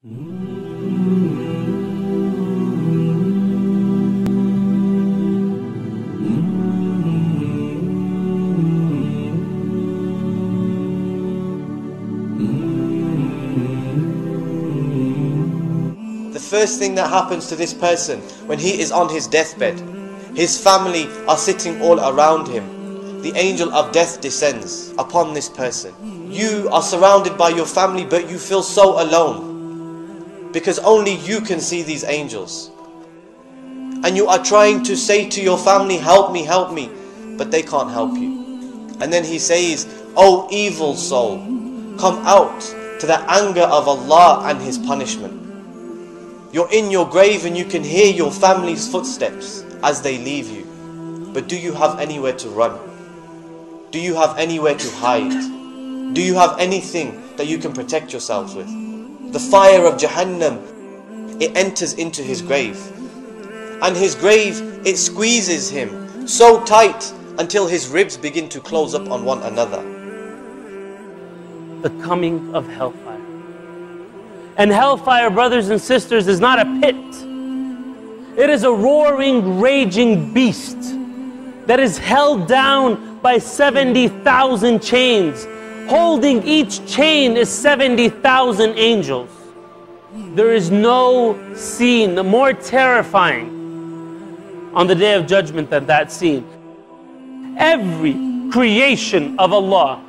The first thing that happens to this person when he is on his deathbed, his family are sitting all around him. The angel of death descends upon this person. You are surrounded by your family, but you feel so alone because only you can see these angels. And you are trying to say to your family, help me, but they can't help you. And then he says, "O evil soul, come out to the anger of Allah and His punishment." You're in your grave and you can hear your family's footsteps as they leave you. But do you have anywhere to run? Do you have anywhere to hide? Do you have anything that you can protect yourselves with? The fire of Jahannam, it enters into his grave. And his grave, it squeezes him so tight until his ribs begin to close up on one another. The coming of hellfire. And hellfire, brothers and sisters, is not a pit. It is a roaring, raging beast that is held down by 70,000 chains. Holding each chain is 70,000 angels. There is no scene more terrifying on the Day of Judgment than that scene. Every creation of Allah,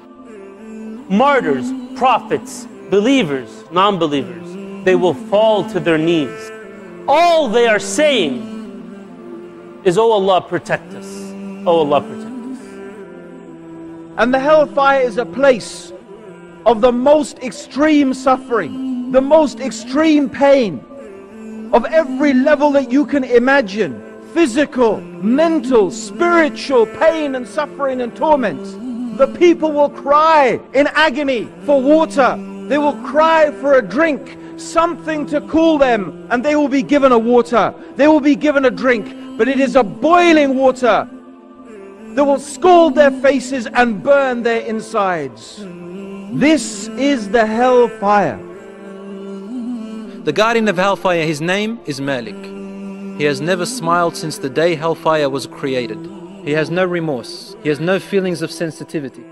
martyrs, prophets, believers, non-believers, they will fall to their knees. All they are saying is, "Oh Allah, protect us. Oh Allah, protect us." And the hellfire is a place of the most extreme suffering, the most extreme pain, of every level that you can imagine. Physical, mental, spiritual pain and suffering and torment. The people will cry in agony for water. They will cry for a drink, something to cool them, and they will be given a water. They will be given a drink, but it is a boiling water that will scald their faces and burn their insides. This is the hellfire. The guardian of hellfire, his name is Malik. He has never smiled since the day hellfire was created. He has no remorse. He has no feelings of sensitivity.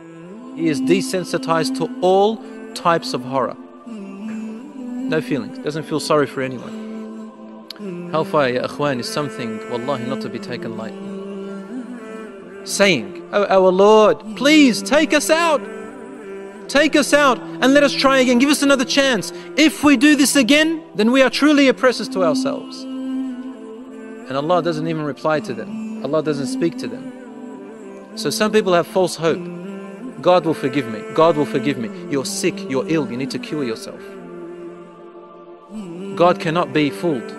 He is desensitized to all types of horror. No feelings. Doesn't feel sorry for anyone. Hellfire, ya akhwan, is something, wallahi, not to be taken lightly. Saying, "Oh our Lord, please take us out. Take us out and let us try again. Give us another chance. If we do this again, then we are truly oppressors to ourselves." And Allah doesn't even reply to them. Allah doesn't speak to them. So some people have false hope. God will forgive me. God will forgive me. You're sick, you're ill, you need to cure yourself. God cannot be fooled,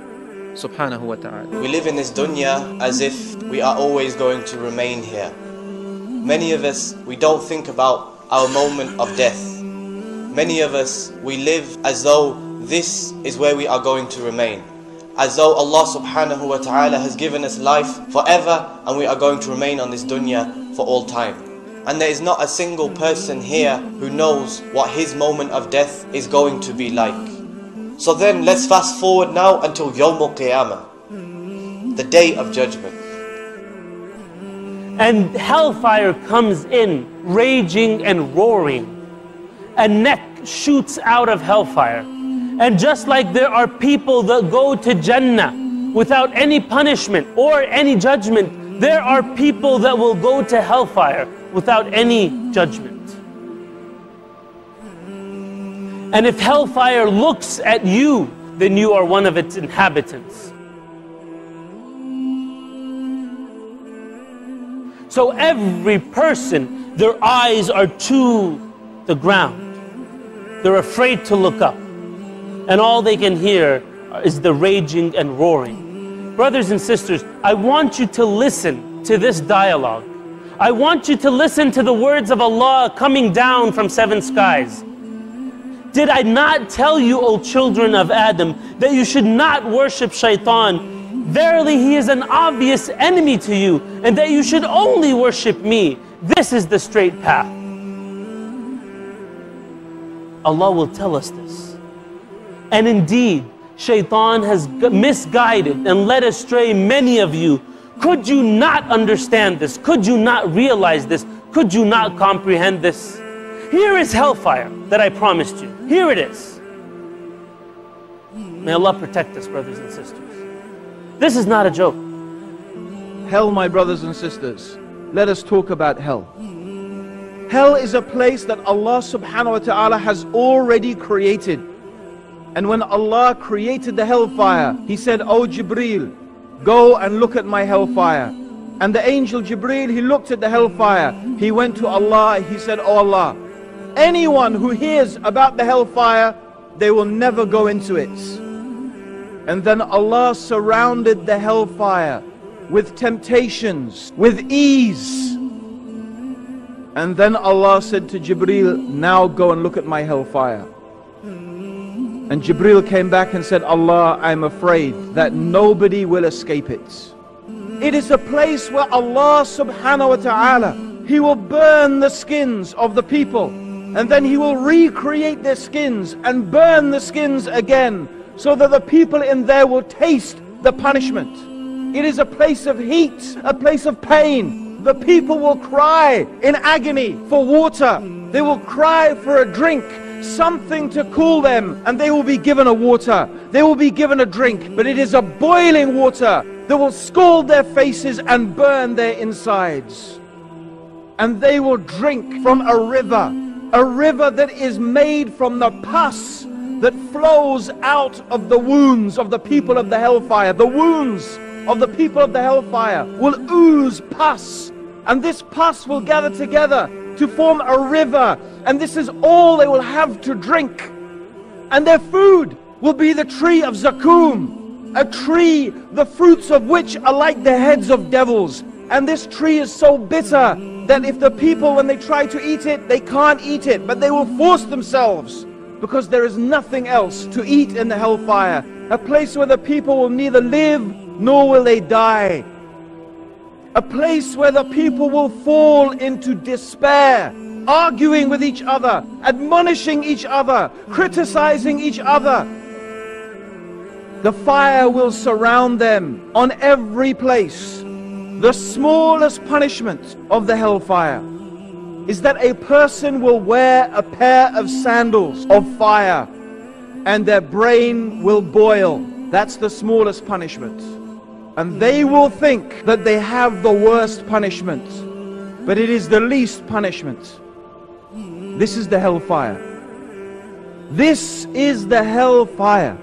subhanahu wa ta'ala. We live in this dunya as if we are always going to remain here. Many of us, we don't think about our moment of death. Many of us, we live as though this is where we are going to remain. As though Allah subhanahu wa ta'ala has given us life forever and we are going to remain on this dunya for all time. And there is not a single person here who knows what his moment of death is going to be like. So then let's fast forward now until Yawmul Qiyamah, the Day of Judgment. And hellfire comes in, raging and roaring. A neck shoots out of hellfire. And just like there are people that go to Jannah without any punishment or any judgment, there are people that will go to hellfire without any judgment. And if hellfire looks at you, then you are one of its inhabitants. So every person, their eyes are to the ground. They're afraid to look up. And all they can hear is the raging and roaring. Brothers and sisters, I want you to listen to this dialogue. I want you to listen to the words of Allah coming down from 7 skies. Did I not tell you, O children of Adam, that you should not worship shaitan? Verily, he is an obvious enemy to you, and that you should only worship me. This is the straight path. Allah will tell us this. And indeed, Shaitan has misguided and led astray many of you. Could you not understand this? Could you not realize this? Could you not comprehend this? Here is hellfire that I promised you. Here it is. May Allah protect us, brothers and sisters. This is not a joke. Hell, my brothers and sisters, let us talk about hell. Hell is a place that Allah subhanahu wa ta'ala has already created. And when Allah created the hellfire, He said, "Oh Jibreel, go and look at my hellfire." And the angel Jibreel, he looked at the hellfire. He went to Allah, he said, "Oh Allah, anyone who hears about the hellfire, they will never go into it." And then Allah surrounded the hellfire with temptations, with ease. And then Allah said to Jibreel, "Now go and look at my hellfire." And Jibreel came back and said, "Allah, I'm afraid that nobody will escape it." It is a place where Allah subhanahu wa ta'ala, He will burn the skins of the people, and then He will recreate their skins and burn the skins again, so that the people in there will taste the punishment. It is a place of heat, a place of pain. The people will cry in agony for water. They will cry for a drink, something to cool them, and they will be given a water. They will be given a drink, but it is a boiling water that will scald their faces and burn their insides. And they will drink from a river that is made from the pus that flows out of the wounds of the people of the hellfire. The wounds of the people of the hellfire will ooze pus, and this pus will gather together to form a river, and this is all they will have to drink. And their food will be the tree of Zakum, a tree the fruits of which are like the heads of devils. And this tree is so bitter that if the people, when they try to eat it, they can't eat it, but they will force themselves, because there is nothing else to eat in the hellfire. A place where the people will neither live nor will they die. A place where the people will fall into despair, arguing with each other, admonishing each other, criticizing each other. The fire will surround them on every place. The smallest punishment of the hellfire is that a person will wear a pair of sandals of fire and their brain will boil. That's the smallest punishment. And they will think that they have the worst punishment, but it is the least punishment. This is the hellfire. This is the hellfire.